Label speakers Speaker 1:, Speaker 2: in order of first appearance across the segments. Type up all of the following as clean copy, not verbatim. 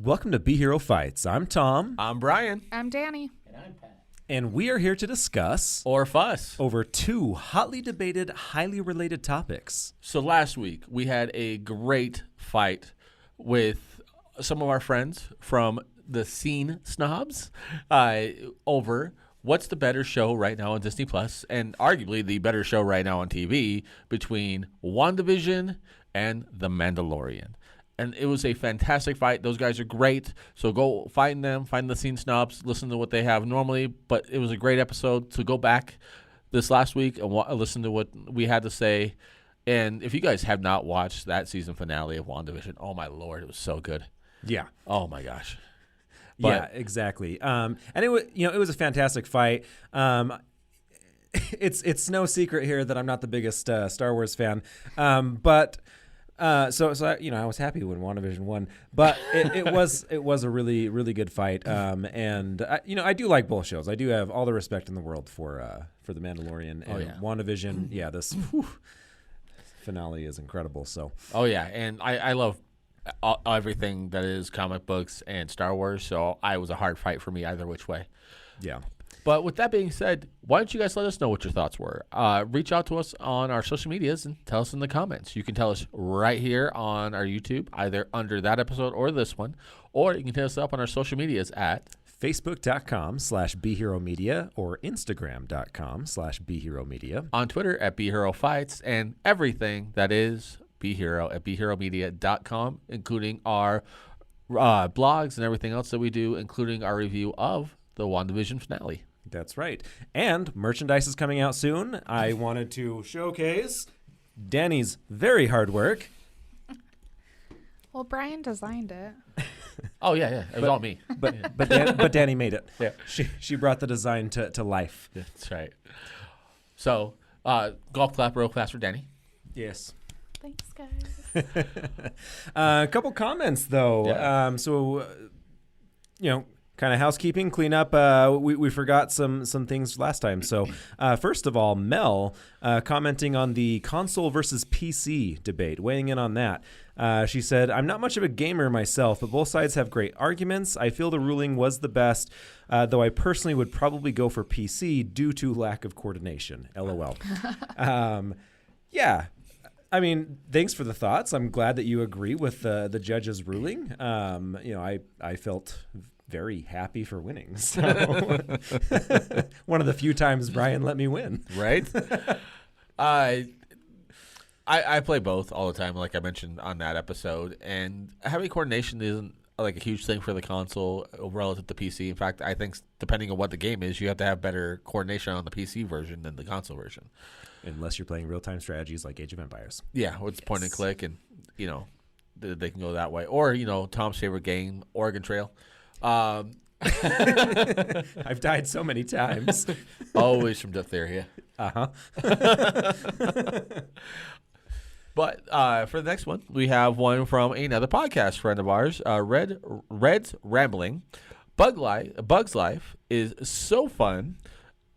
Speaker 1: welcome to Be Hero Fights. I'm Tom.
Speaker 2: I'm Brian.
Speaker 3: I'm Danny.
Speaker 4: And I'm Pat.
Speaker 1: And we are here to discuss
Speaker 2: Or fuss.
Speaker 1: over two hotly debated, highly related topics.
Speaker 2: So last week we had a great fight with some of our friends from the Scene Snobs over what's the better show right now on Disney Plus, and arguably the better show right now on TV between WandaVision and The Mandalorian. And it was a fantastic fight. Those guys are great. So go find them, find the Scene Snobs, listen to what they have normally. But it was a great episode. So go back this last week and listen to what we had to say. And if you guys have not watched that season finale of WandaVision, oh my Lord, it was so good.
Speaker 1: Yeah.
Speaker 2: Oh my gosh.
Speaker 1: Yeah, exactly. And it was a fantastic fight. It's no secret here that I'm not the biggest Star Wars fan, but so I was happy when WandaVision won, but it was a really really good fight. And I do like both shows. I do have all the respect in the world for The Mandalorian and WandaVision. Yeah, this finale is incredible. So
Speaker 2: and I love everything that is comic books and Star Wars, so it was a hard fight for me either which way.
Speaker 1: Yeah.
Speaker 2: But with that being said, why don't you guys let us know what your thoughts were? Reach out to us on our social medias and tell us in the comments. You can tell us right here on our YouTube, either under that episode or this one, or you can hit us up on our social medias at
Speaker 1: Facebook.com/BeHeroMedia or Instagram.com/BeHeroMedia.
Speaker 2: On Twitter at BeHeroFights, and everything that is BeHero at BeHeroMedia.com, including our blogs and everything else that we do, including our review of the WandaVision finale.
Speaker 1: That's right. And merchandise is coming out soon. I wanted to showcase Danny's very hard work.
Speaker 3: Well, Brian designed it.
Speaker 2: Oh, yeah. It was all me.
Speaker 1: But Danny made it.
Speaker 2: Yeah.
Speaker 1: She brought the design to life.
Speaker 2: That's right. So, golf clap real fast for Danny.
Speaker 1: Yes.
Speaker 3: Thanks, guys.
Speaker 1: A couple comments, though.
Speaker 2: Yeah.
Speaker 1: Kind of housekeeping, cleanup. We forgot some things last time. So first of all, Mel commenting on the console versus PC debate, weighing in on that. She said, I'm not much of a gamer myself, but both sides have great arguments. I feel the ruling was the best, though I personally would probably go for PC due to lack of coordination. LOL. Yeah. I mean, thanks for the thoughts. I'm glad that you agree with the judge's ruling. I felt very happy for winning. So one of the few times Brian let me win.
Speaker 2: Right? I play both all the time, like I mentioned on that episode, and having coordination isn't like a huge thing for the console relative to PC. In fact, I think depending on what the game is, you have to have better coordination on the PC version than the console version.
Speaker 1: Unless you're playing real-time strategies like Age of Empires.
Speaker 2: Yeah, it's point and click, and, they can go that way. Or, Tom's favorite game, Oregon Trail.
Speaker 1: I've died so many times.
Speaker 2: Always from diphtheria.
Speaker 1: Uh-huh.
Speaker 2: But for the next one, we have one from another podcast friend of ours, Red's Rambling. Bug's Life is so fun.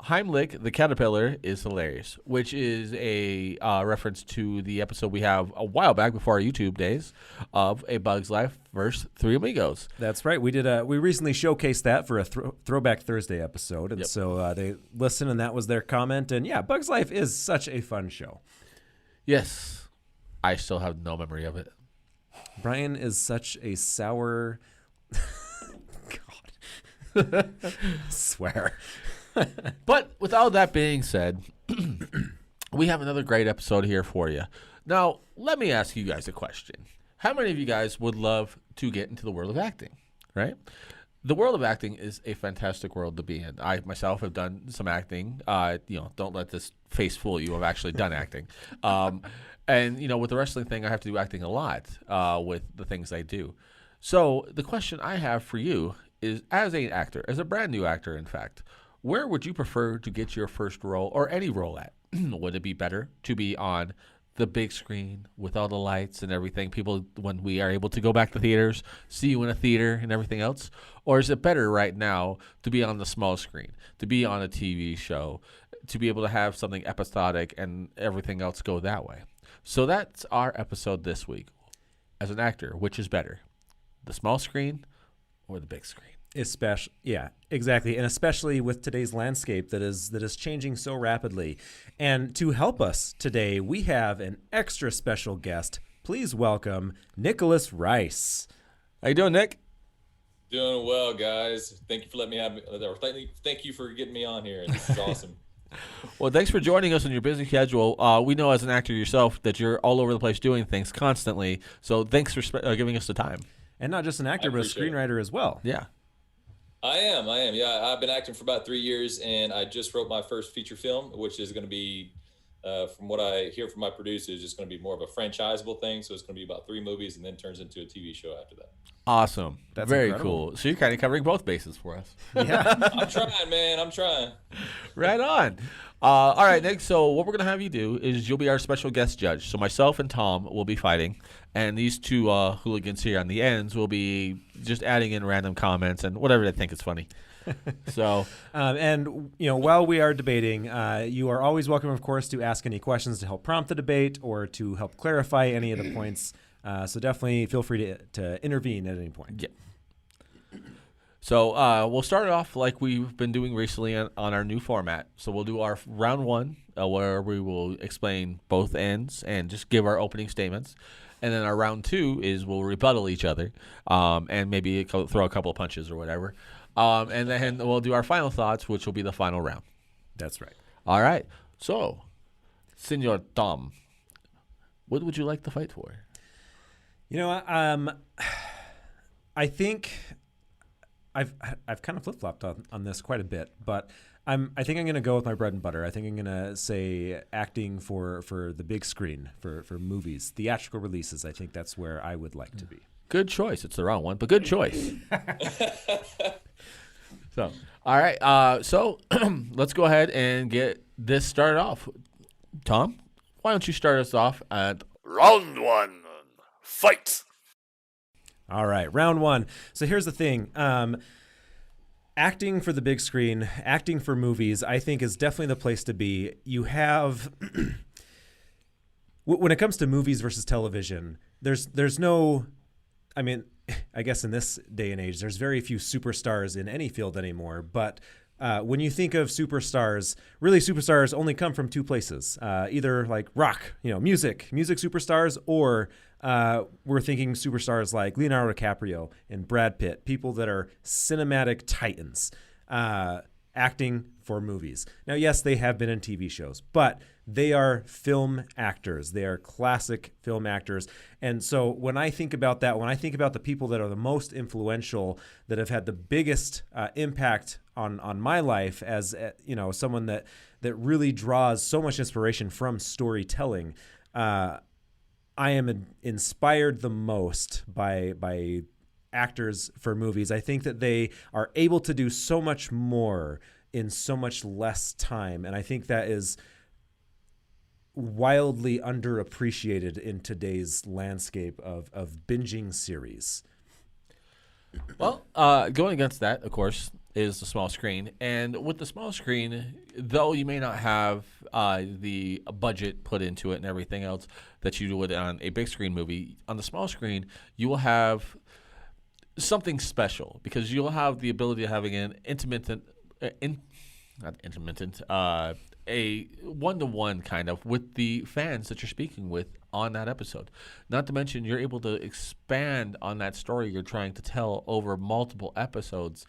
Speaker 2: Heimlich the Caterpillar is hilarious, which is a reference to the episode we have a while back before our YouTube days of A Bug's Life versus Three Amigos.
Speaker 1: That's right. We recently showcased that for a Throwback Thursday episode, and so they listened, and that was their comment. And yeah, Bug's Life is such a fun show.
Speaker 2: Yes, I still have no memory of it.
Speaker 1: Brian is such a sour. God, swear.
Speaker 2: But with all that being said, we have another great episode here for you. Now, let me ask you guys a question. How many of you guys would love to get into the world of acting, right? The world of acting is a fantastic world to be in. I myself have done some acting. Don't let this face fool you. I've actually done acting. And, with the wrestling thing, I have to do acting a lot with the things I do. So the question I have for you is, as an actor, as a brand new actor, in fact, where would you prefer to get your first role or any role at? Would it be better to be on the big screen with all the lights and everything, people, when we are able to go back to theaters, see you in a theater and everything else? Or is it better right now to be on the small screen, to be on a TV show, to be able to have something episodic and everything else go that way? So that's our episode this week. As an actor, which is better, the small screen or the big screen.
Speaker 1: Especially, yeah, exactly, and especially with today's landscape that is changing so rapidly. And to help us today, we have an extra special guest. Please welcome Nicholas Rice.
Speaker 2: How you doing, Nick?
Speaker 4: Doing well, guys. Thank you for letting me have. Or thank you for getting me on here. This is awesome.
Speaker 2: Well, thanks for joining us on your busy schedule. We know as an actor yourself that you're all over the place doing things constantly. So thanks for giving us the time.
Speaker 1: And not just an actor, but a screenwriter as well.
Speaker 2: Yeah.
Speaker 4: I am. Yeah, I've been acting for about 3 years, and I just wrote my first feature film, which is going to be, from what I hear from my producers, it's going to be more of a franchisable thing. So it's going to be about 3 movies, and then turns into a TV show after that.
Speaker 2: Awesome.
Speaker 1: That's
Speaker 2: very
Speaker 1: incredible.
Speaker 2: cool. So you're kind of covering both bases for us.
Speaker 1: Yeah.
Speaker 4: I'm trying, man. I'm trying.
Speaker 2: Right on. All right, Nick. So what we're going to have you do is you'll be our special guest judge. So myself and Tom will be fighting, and these two hooligans here on the ends will be just adding in random comments and whatever they think is funny. So,
Speaker 1: and while we are debating, you are always welcome, of course, to ask any questions to help prompt the debate or to help clarify any of the points. So definitely feel free to intervene at any point.
Speaker 2: Yeah. So we'll start off like we've been doing recently on our new format. So we'll do our round one where we will explain both ends and just give our opening statements. And then our round 2 is we'll rebuttal each other and maybe throw a couple of punches or whatever. And then we'll do our final thoughts, which will be the final round.
Speaker 1: That's right.
Speaker 2: All right. So, Senor Tom, what would you like to fight for?
Speaker 1: I think I've kind of flip-flopped on this quite a bit, but I think I'm going to go with my bread and butter. I think I'm going to say acting for the big screen, for movies, theatrical releases. I think that's where I would like to be.
Speaker 2: Good choice. It's the wrong one, but good choice. So, all right. So let's go ahead and get this started off. Tom, why don't you start us off at
Speaker 5: Round 1. Fight!
Speaker 1: All right, round 1. So here's the thing. Acting for the big screen, acting for movies, I think is definitely the place to be. You have, when it comes to movies versus television, there's no, I mean, I guess in this day and age, there's very few superstars in any field anymore. But when you think of superstars, really superstars only come from 2 places, either like rock, music superstars, or we're thinking superstars like Leonardo DiCaprio and Brad Pitt, people that are cinematic titans, acting for movies. Now, yes, they have been in TV shows, but they are film actors. They are classic film actors. And so when I think about that, when I think about the people that are the most influential, that have had the biggest impact on my life as someone that really draws so much inspiration from storytelling, I am inspired the most by actors for movies. I think that they are able to do so much more in so much less time, and I think that is wildly underappreciated in today's landscape of binging series.
Speaker 2: Well, going against that, of course, is the small screen. And with the small screen, though you may not have the budget put into it and everything else that you would on a big screen movie, on the small screen, you will have something special because you'll have the ability of having an a one-to-one kind of with the fans that you're speaking with on that episode. Not to mention you're able to expand on that story you're trying to tell over multiple episodes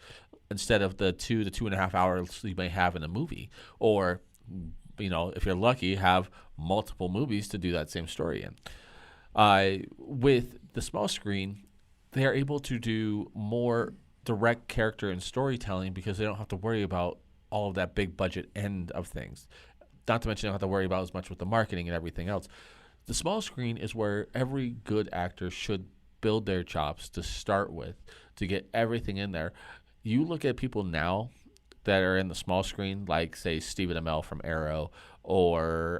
Speaker 2: instead of the 2 to 2.5 hours you may have in a movie. Or, if you're lucky, have multiple movies to do that same story in. With the small screen, they are able to do more direct character and storytelling because they don't have to worry about all of that big budget end of things. Not to mention they don't have to worry about as much with the marketing and everything else. The small screen is where every good actor should build their chops to start with to get everything in there. You look at people now that are in the small screen, like, say, Stephen Amell from Arrow or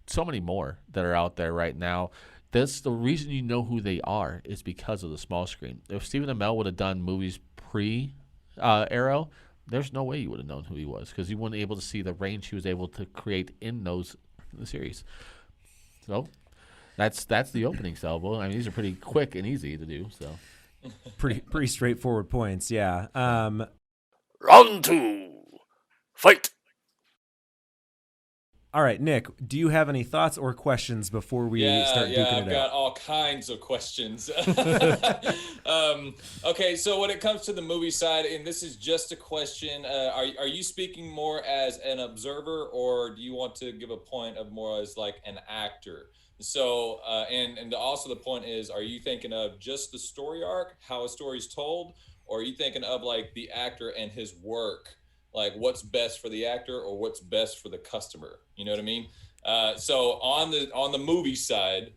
Speaker 2: so many more that are out there right now. That's the reason you know who they are is because of the small screen. If Stephen Amell would have done movies pre-Arrow, there's no way you would have known who he was because you wouldn't be able to see the range he was able to create in the series. So that's the opening salvo. I mean, these are pretty quick and easy to do. So
Speaker 1: Pretty straightforward points. Yeah.
Speaker 5: Round 2. Fight.
Speaker 1: All right, Nick, do you have any thoughts or questions before we start duking
Speaker 4: I've
Speaker 1: it
Speaker 4: got
Speaker 1: out?
Speaker 4: all kinds of questions. Okay, so when it comes to the movie side, and this is just a question, are you speaking more as an observer, or do you want to give a point of more as like an actor? So, and also the point is, are you thinking of just the story arc, how a story's told, or are you thinking of like the actor and his work? Like what's best for the actor or what's best for the customer? You know what I mean? So on the movie side,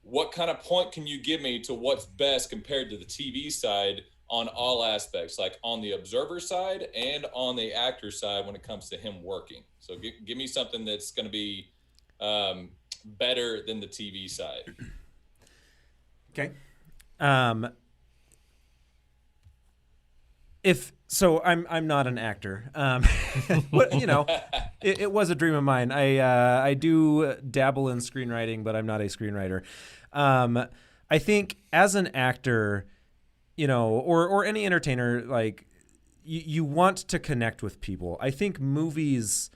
Speaker 4: what kind of point can you give me to what's best compared to the TV side on all aspects, like on the observer side and on the actor side when it comes to him working? So give me something that's going to be better than the TV side.
Speaker 1: Okay. I'm not an actor. But, it was a dream of mine. I do dabble in screenwriting, but I'm not a screenwriter. I think as an actor, or any entertainer, like you want to connect with people. I think movies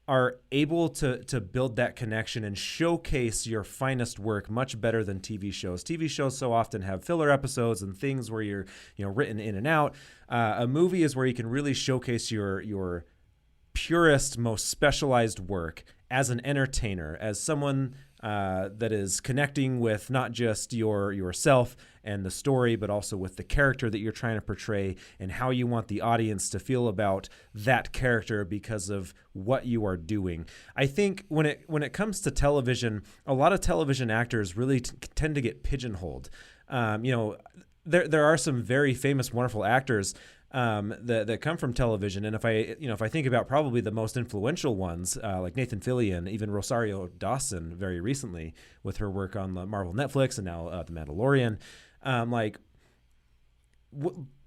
Speaker 1: are able to build that connection and showcase your finest work much better than TV shows. TV shows so often have filler episodes and things where you're written in and out. A movie is where you can really showcase your purest, most specialized work as an entertainer, as someone that is connecting with not just yourself and the story, but also with the character that you're trying to portray and how you want the audience to feel about that character because of what you are doing. I think when it comes to television, a lot of television actors really tend to get pigeonholed. There are some very famous, wonderful actors that come from television, and if I think about probably the most influential ones, like Nathan Fillion, even Rosario Dawson, very recently with her work on the Marvel Netflix and now The Mandalorian,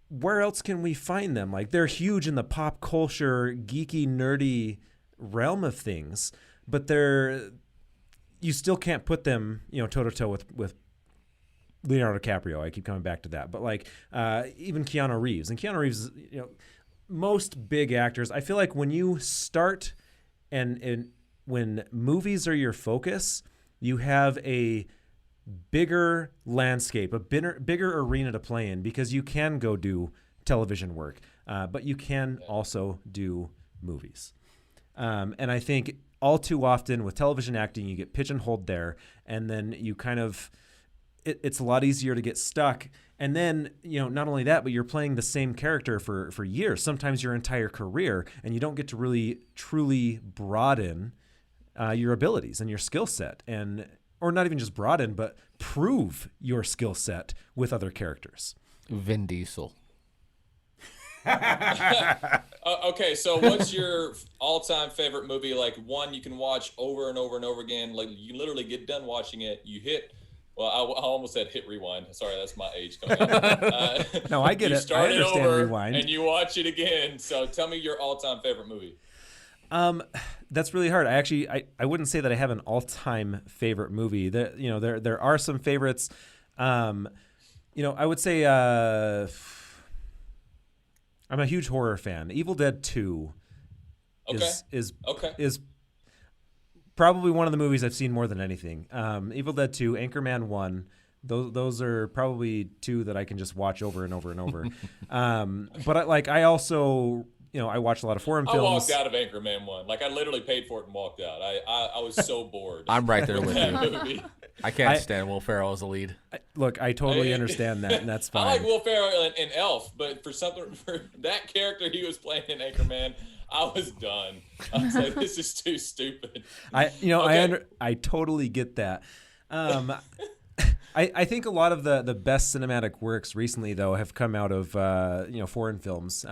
Speaker 1: where else can we find them? Like they're huge in the pop culture, geeky, nerdy realm of things, but you still can't put them toe to toe with Leonardo DiCaprio. I keep coming back to that, but like even Keanu Reeves, most big actors, I feel like when you start and when movies are your focus, you have a bigger landscape, a bigger arena to play in, because you can go do television work, but you can also do movies. And I think all too often with television acting, you get pigeonholed there, and then you kind of it's a lot easier to get stuck. And then, not only that, but you're playing the same character for years, sometimes your entire career, and you don't get to really truly broaden your abilities and your skill set, or not even just broaden, but prove your skill set with other characters.
Speaker 2: Vin Diesel.
Speaker 4: Okay, so what's your all-time favorite movie? Like one you can watch over and over and over again. Like you literally get done watching it, you hit. Well, I almost said hit rewind. Sorry, that's my age coming up.
Speaker 1: No, I get
Speaker 4: you
Speaker 1: it.
Speaker 4: Start
Speaker 1: I understand
Speaker 4: it over
Speaker 1: rewind.
Speaker 4: and you watch it again. So tell me your all-time favorite movie.
Speaker 1: That's really hard. I wouldn't say that I have an all-time favorite movie. There are some favorites. I would say I'm a huge horror fan. Evil Dead 2 is probably one of the movies I've seen more than anything. Evil Dead 2, Anchorman 1, those are probably two that I can just watch over and over and over. But I also, I watch a lot of foreign films.
Speaker 4: I walked out of Anchorman 1. Like I literally paid for it and walked out. I was so bored.
Speaker 2: I'm right there with you.
Speaker 4: Movie.
Speaker 2: I can't stand Will Ferrell as a lead.
Speaker 1: I totally understand that, and that's fine.
Speaker 4: I like Will Ferrell in Elf, but for that character he was playing in Anchorman, I was done. I was like, this is too stupid.
Speaker 1: I totally get that. I think a lot of the best cinematic works recently, though, have come out of foreign films.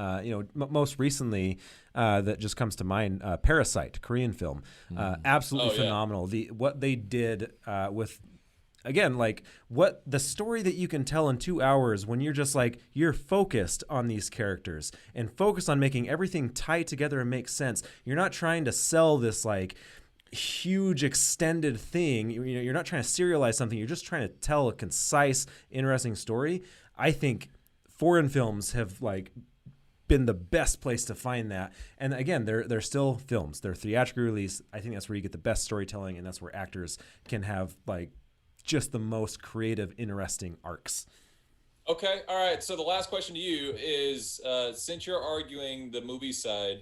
Speaker 1: Most recently, that just comes to mind, Parasite, Korean film, absolutely phenomenal. What they did with. Again, like what the story that you can tell in 2 hours when you're focused on these characters and focused on making everything tie together and make sense. You're not trying to sell this huge extended thing. You're not trying to serialize something. You're just trying to tell a concise, interesting story. I think foreign films have like been the best place to find that. And again, they're still films. They're theatrical release. I think that's where you get the best storytelling, and that's where actors can have like just the most creative, interesting arcs.
Speaker 4: Okay, all right. So the last question to you is, since you're arguing the movie side,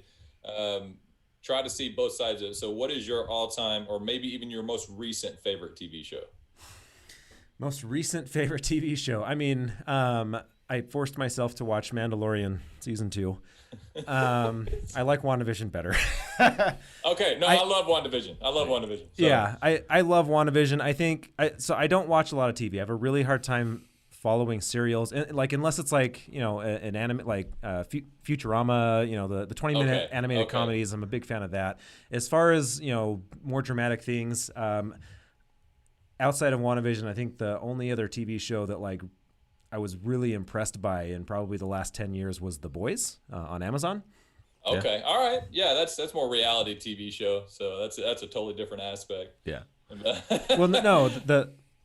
Speaker 4: try to see both sides of it. So what is your all-time, or maybe even your most recent favorite TV show?
Speaker 1: Most recent favorite TV show. I mean, I forced myself to watch Mandalorian season 2. I like WandaVision better.
Speaker 4: Okay, no, I love WandaVision. I love WandaVision. So.
Speaker 1: Yeah, I love WandaVision. I think so. I don't watch a lot of TV. I have a really hard time following serials, and like unless it's like an anime like Futurama, the 20-minute animated comedies. I'm a big fan of that. As far as more dramatic things, outside of WandaVision, I think the only other TV show that like I was really impressed by in probably the last 10 years was The Boys on Amazon.
Speaker 4: Okay, all right, yeah, that's more reality TV show, so that's a totally different aspect.
Speaker 2: Yeah.
Speaker 1: Well, no,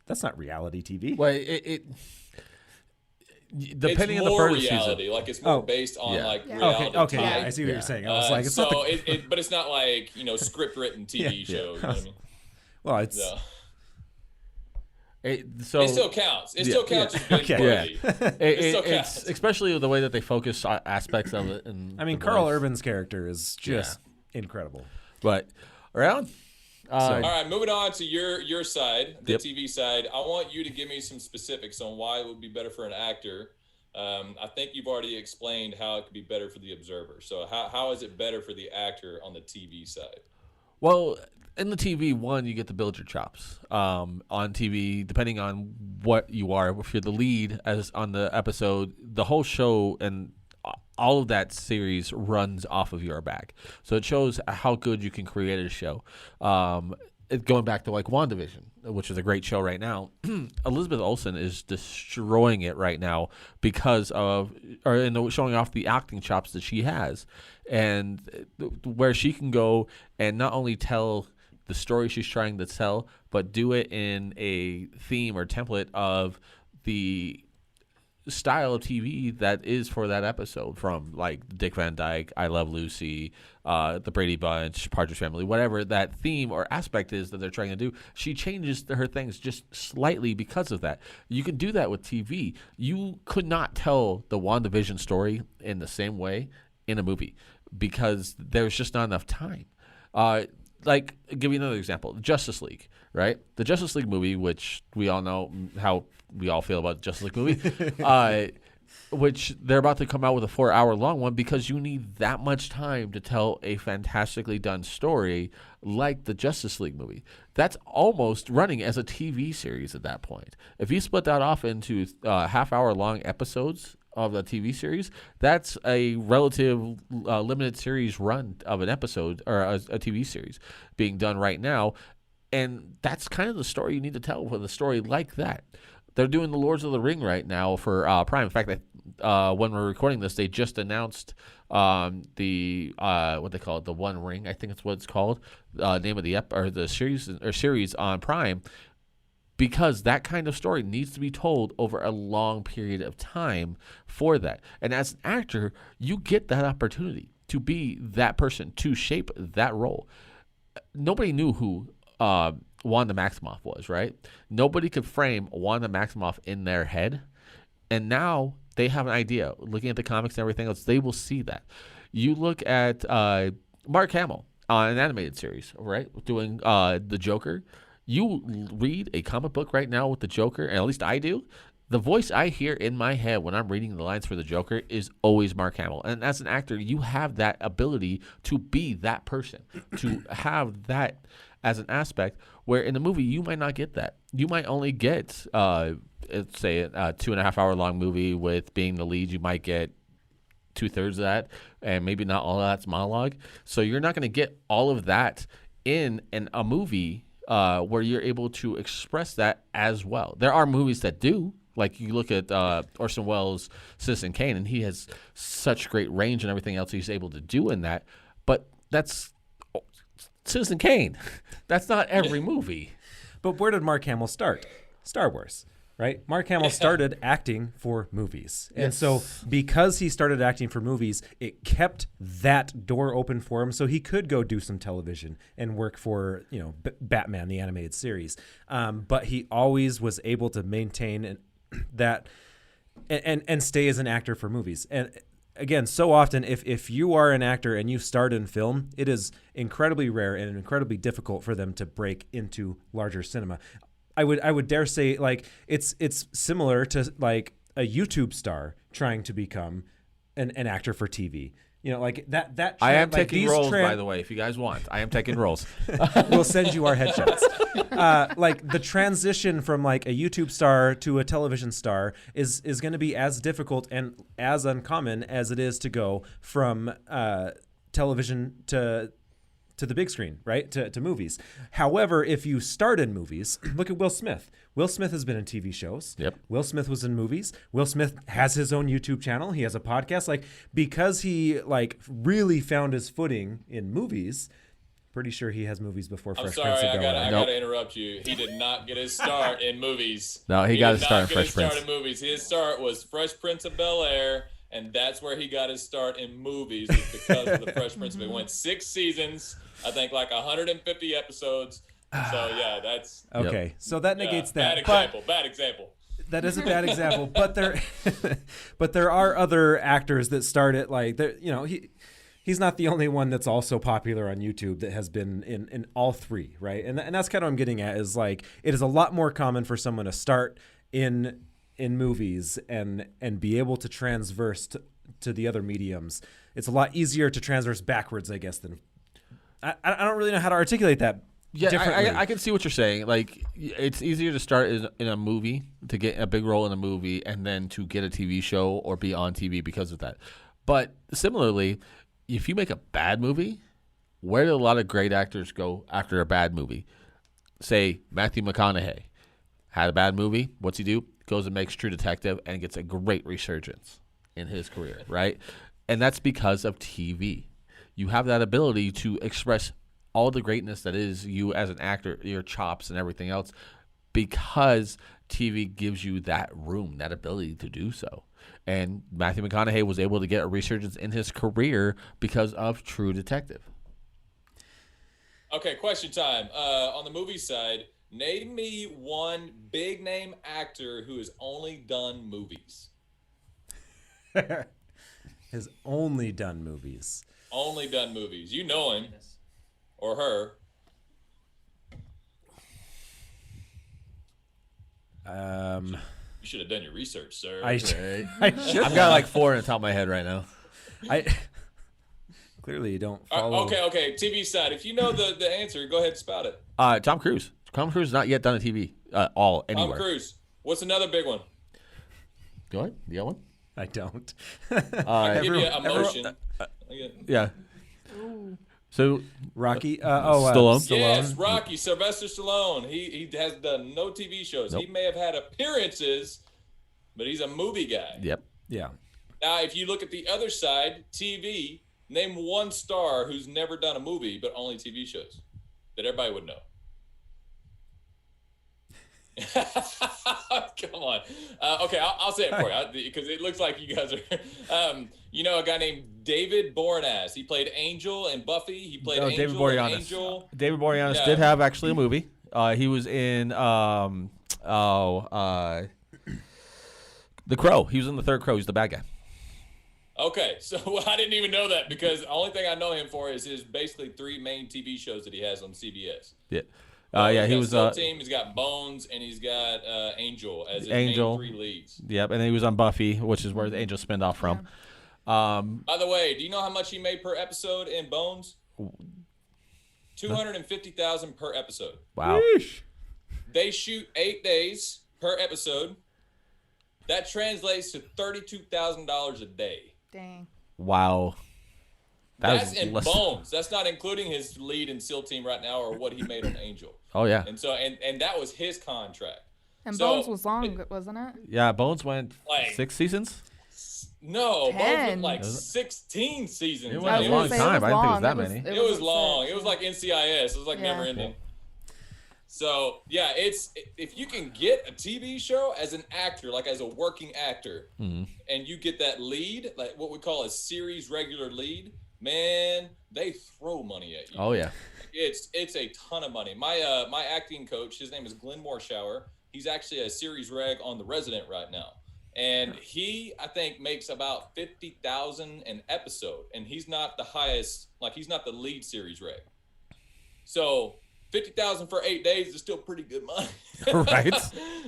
Speaker 1: that's not reality TV.
Speaker 2: Well, it depending on the first
Speaker 4: reality,
Speaker 2: season.
Speaker 4: like it's more based on like reality.
Speaker 1: Okay,
Speaker 4: type.
Speaker 1: yeah, I see what you're saying. I was like, it's
Speaker 4: so
Speaker 1: not
Speaker 4: but it's not like script written TV show. You know what I mean?
Speaker 1: Well, it's.
Speaker 4: So.
Speaker 2: It
Speaker 4: still counts. It still counts as binge worthy. It still counts.
Speaker 2: It's especially the way that they focus on aspects of it. And
Speaker 1: I mean, Carl Urban's character is just incredible.
Speaker 2: But around.
Speaker 4: All right, moving on to your side, the TV side. I want you to give me some specifics on why it would be better for an actor. I think you've already explained how it could be better for the observer. So how is it better for the actor on the TV side?
Speaker 2: Well, in the TV, one, you get to build your chops. On TV, depending on what you are, if you're the lead as on the episode, the whole show and all of that series runs off of your back. So it shows how good you can create a show. Going back to like WandaVision, which is a great show right now, Elizabeth Olsen is destroying it right now because of, showing off the acting chops that she has, and where she can go and not only tell the story she's trying to tell, but do it in a theme or template of the style of TV that is for that episode, from like Dick Van Dyke, I Love Lucy, The Brady Bunch, Partridge Family, whatever that theme or aspect is that they're trying to do. She changes her things just slightly because of that. You can do that with TV. You could not tell the WandaVision story in the same way in a movie because there's just not enough time. Like, I'll give you another example, Justice League, right? The Justice League movie, which we all know how we all feel about the Justice League movie, which they're about to come out with a 4-hour-long one because you need that much time to tell a fantastically done story like the Justice League movie. That's almost running as a TV series at that point. If you split that off into half-hour-long episodes of a TV series, that's a relative limited series run of an episode or a TV series being done right now. And that's kind of the story you need to tell with a story like that. They're doing the Lords of the Ring right now for Prime. In fact, when we're recording this, they just announced the what they call it, the One Ring. I think it's what it's called. Name of the series on Prime, because that kind of story needs to be told over a long period of time for that. And as an actor, you get that opportunity to be that person, to shape that role. Nobody knew who Wanda Maximoff was, right? Nobody could frame Wanda Maximoff in their head. And now they have an idea. Looking at the comics and everything else, they will see that. You look at Mark Hamill on an animated series, right? Doing the Joker. You read a comic book right now with the Joker, and at least I do. The voice I hear in my head when I'm reading the lines for the Joker is always Mark Hamill. And as an actor, you have that ability to be that person, to have that as an aspect, where in the movie you might not get that. You might only get, say, a 2.5-hour-long movie with being the lead. You might get 2/3 of that, and maybe not all of that's monologue. So you're not going to get all of that in a movie where you're able to express that as well. There are movies that do. Like you look at Orson Welles' Citizen Kane, and he has such great range and everything else he's able to do in that. But that's Citizen Kane. That's not every movie.
Speaker 1: But where did Mark Hamill start? Star Wars, right? Mark Hamill started acting for movies. And so because he started acting for movies, it kept that door open for him so he could go do some television and work for, Batman, the animated series. But he always was able to maintain that and stay as an actor for movies. And again, so often if you are an actor and you start in film, it is incredibly rare and incredibly difficult for them to break into larger cinema. I would dare say like it's similar to like a YouTube star trying to become an actor for TV. Like that trend,
Speaker 2: I am
Speaker 1: like
Speaker 2: taking roles, by the way, if you guys want. I am taking roles.
Speaker 1: We'll send you our headshots. Like the transition from like a YouTube star to a television star is going to be as difficult and as uncommon as it is to go from television to the big screen, right? To movies. However, if you start in movies, look at Will Smith. Will Smith has been in TV shows.
Speaker 2: Yep.
Speaker 1: Will Smith was in movies. Will Smith has his own YouTube channel. He has a podcast. Like, because he like really found his footing in movies, pretty sure he has movies before Fresh Prince of Bel-Air.
Speaker 4: I gotta interrupt you. He did not get his start in movies.
Speaker 2: No, he got his start in Fresh Prince.
Speaker 4: His start was Fresh Prince of Bel-Air, and that's where he got his start in movies, was because of the Fresh Prince of Bel-Air. It went 6 seasons, I think like 150 episodes. So yeah, that's
Speaker 1: okay. Yep. So that negates that.
Speaker 4: Bad example.
Speaker 1: That is a bad example. But there are other actors that start it like he's not the only one that's also popular on YouTube that has been in all three, right? And that's kind of what I'm getting at is like it is a lot more common for someone to start in movies and be able to transverse to the other mediums. It's a lot easier to transverse backwards, I guess, than I don't really know how to articulate that.
Speaker 2: Yeah, I can see what you're saying. Like, it's easier to start in a movie, to get a big role in a movie, and then to get a TV show or be on TV because of that. But similarly, if you make a bad movie, where do a lot of great actors go after a bad movie? Say, Matthew McConaughey had a bad movie. What's he do? Goes and makes True Detective and gets a great resurgence in his career, right? And that's because of TV. You have that ability to express all the greatness that is you as an actor, your chops and everything else, because TV gives you that room, that ability to do so. And Matthew McConaughey was able to get a resurgence in his career because of True Detective.
Speaker 4: Okay, question time. On the movie side, name me one big name actor who has only done movies.
Speaker 1: Has only done movies.
Speaker 4: Only done movies. You know him. Or her. You should have done your research, sir.
Speaker 1: I should.
Speaker 2: I've got like 4 on the top of my head right now.
Speaker 1: I clearly you don't follow.
Speaker 4: Okay. TV side. If you know the answer, go ahead and spout it.
Speaker 2: Tom Cruise. Tom Cruise has not yet done a TV anywhere.
Speaker 4: Tom Cruise. What's another big one?
Speaker 2: Go ahead. You got one?
Speaker 1: I don't.
Speaker 4: I can give you Emotion.
Speaker 2: Yeah.
Speaker 3: Ooh.
Speaker 2: So
Speaker 1: Rocky.
Speaker 2: Stallone.
Speaker 4: Yes, Rocky. Sylvester Stallone. He has done no TV shows.
Speaker 2: Nope.
Speaker 4: He may have had appearances, but he's a movie guy.
Speaker 2: Yep.
Speaker 1: Yeah.
Speaker 4: Now, if you look at the other side, TV, name one star who's never done a movie but only TV shows that everybody would know. Come on. Okay, I'll say it for you because it looks like you guys are. You know a guy named David Boreanaz. He played Angel in Buffy. He played Angel.
Speaker 2: David Boreanaz.
Speaker 4: Angel.
Speaker 2: David Boreanaz did have actually a movie. He was in The Crow. He was in The Third Crow. He's the bad guy.
Speaker 4: Okay, so I didn't even know that because the only thing I know him for is his basically 3 main TV shows that he has on CBS.
Speaker 2: Yeah.
Speaker 4: He
Speaker 2: was
Speaker 4: Team. He's got Bones and he's got Angel as his main 3 leads.
Speaker 2: Yep, and then he was on Buffy, which is where the Angel spinned off from.
Speaker 4: By the way, do you know how much he made per episode in Bones? $250,000 per episode.
Speaker 2: Wow.
Speaker 1: Yeesh.
Speaker 4: They shoot 8 days per episode. That translates to $32,000 a day.
Speaker 3: Dang.
Speaker 2: Wow.
Speaker 4: That's in Bones. That's not including his lead in SEAL Team right now or what he made on Angel.
Speaker 2: Oh yeah.
Speaker 4: And so and that was his contract.
Speaker 3: And Bones was long, wasn't it?
Speaker 2: Yeah, Bones went
Speaker 4: like
Speaker 2: 6 seasons.
Speaker 4: No,
Speaker 3: 10.
Speaker 4: Bones went like 16 seasons.
Speaker 2: It went a long time. I didn't think it was that many.
Speaker 4: It was long. It was like NCIS. It was like never ending. So yeah, if you can get a TV show as an actor, like as a working actor, and you get that lead, like what we call a series regular lead, man, they throw money at you.
Speaker 2: Oh yeah,
Speaker 4: it's a ton of money. My acting coach, his name is Glenn Morshower. He's actually a series reg on The Resident right now, and he I think makes about $50,000 an episode, and he's not the highest, like he's not the lead series reg. So 50,000 for 8 days is still pretty good money.
Speaker 2: Right.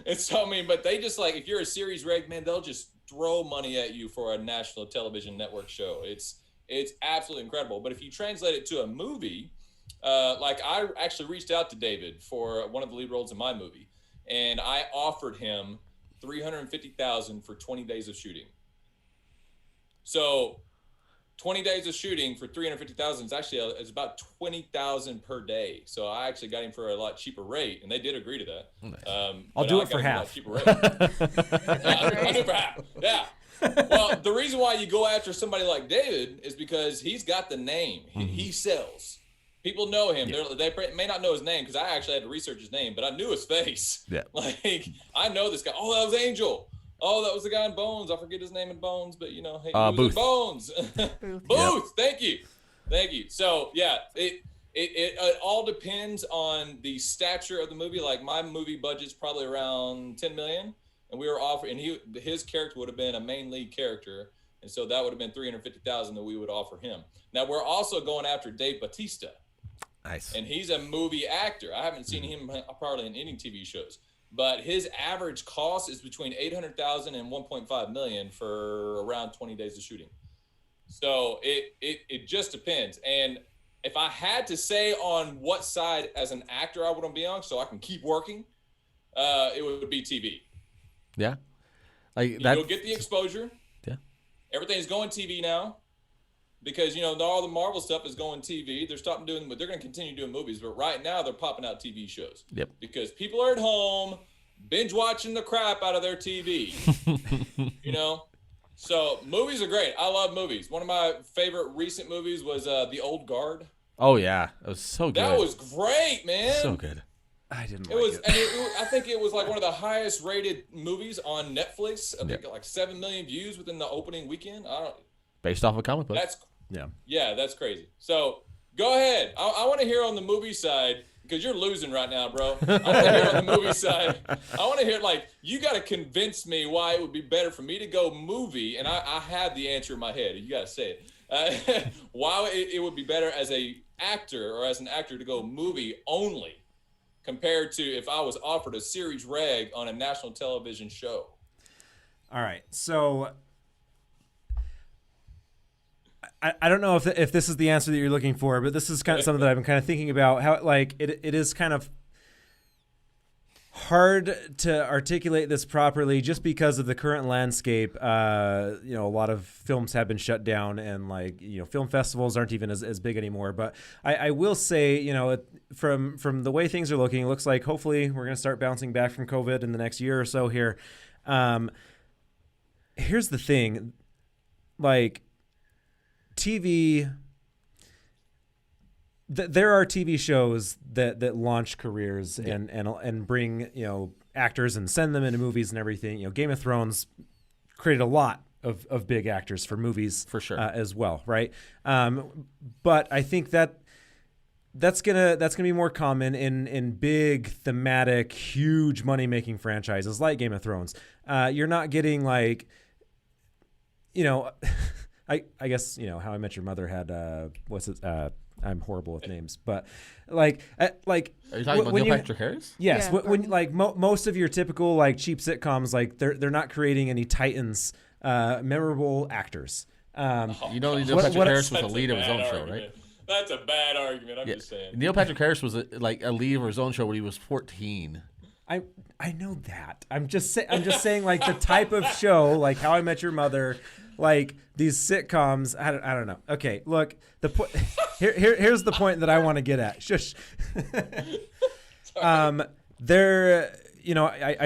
Speaker 4: And so, I mean, but they just like, if you're a series reg, man, they'll just throw money at you for a national television network show. It's absolutely incredible. But if you translate it to a movie, like I actually reached out to David for one of the lead roles in my movie, and I offered him $350,000 for 20 days of shooting. So 20 days of shooting for $350,000 is actually it's about $20,000 per day. So I actually got him for a lot cheaper rate, and they did agree to that.
Speaker 1: Nice. I'll do it for half.
Speaker 4: Cheaper rate. I'll do it for half. Yeah. Well, the reason why you go after somebody like David is because he's got the name. He sells. People know him. Yeah. They may not know his name because I actually had to research his name, but I knew his face.
Speaker 2: Yeah.
Speaker 4: Like I know this guy. Oh, that was Angel. Oh, that was the guy in Bones. I forget his name in Bones, but you know, hey, he was in Bones. Booth. Booth. Yep. Thank you. So yeah, it all depends on the stature of the movie. Like my movie budget's probably around $10 million, and we were offering, and his character would have been a main lead character, and so that would have been $350,000 that we would offer him. Now we're also going after Dave Bautista.
Speaker 2: Nice.
Speaker 4: And he's a movie actor. I haven't seen him probably in any TV shows. But his average cost is between $800,000 and $1.5 million for around 20 days of shooting. So it just depends. And if I had to say on what side as an actor I want to be on, so I can keep working, it would be TV.
Speaker 2: Yeah, like that.
Speaker 4: You'll get the exposure.
Speaker 2: Yeah,
Speaker 4: everything's going TV now. Because, you know, all the Marvel stuff is going TV. They're stopping doing, but they're going to continue doing movies. But right now, they're popping out TV shows.
Speaker 2: Yep.
Speaker 4: Because people are at home, binge watching the crap out of their TV. You know? So movies are great. I love movies. One of my favorite recent movies was The Old Guard.
Speaker 2: Oh, yeah. It was so good.
Speaker 4: That was great, man.
Speaker 2: So good.
Speaker 1: I didn't
Speaker 4: like it. I think it was like one of the highest rated movies on Netflix. I think like 7 million views within the opening weekend.
Speaker 2: Based off a comic book.
Speaker 4: Yeah, that's crazy. So go ahead. I want to hear on the movie side, because you're losing right now, bro. I want to hear on the movie side. I want to hear, like, you got to convince me why it would be better for me to go movie, and I had the answer in my head. You got to say it. Why it would be better as a actor or as an actor to go movie only compared to if I was offered a series reg on a national television show.
Speaker 1: All right, so I don't know if this is the answer that you're looking for, but this is kind of something that I've been kind of thinking about, how like it is kind of hard to articulate this properly just because of the current landscape. A lot of films have been shut down, and film festivals aren't even as big anymore. But I will say, from the way things are looking, it looks like hopefully we're going to start bouncing back from COVID in the next year or so here. Here's the thing, like, TV, there are TV shows that launch careers and bring actors and send them into movies and everything. Game of Thrones created a lot of big actors for movies
Speaker 2: for sure
Speaker 1: as well, right? But I think that's gonna be more common in big thematic, huge money making franchises like Game of Thrones. You're not getting like I guess How I Met Your Mother had I'm horrible with names, but are you
Speaker 2: talking about Neil Patrick Harris?
Speaker 1: Yes, yeah, when most of your typical cheap sitcoms, they're not creating any titans, memorable actors.
Speaker 2: Neil Patrick Harris was the lead of his own show, right?
Speaker 4: That's a bad argument. I'm just saying.
Speaker 2: Neil Patrick Harris was a lead of his own show when he was 14.
Speaker 1: I know that. I'm just saying the type of show, like How I Met Your Mother. Like these sitcoms, I don't know. Okay, look, here's the point that I want to get at. Shush. I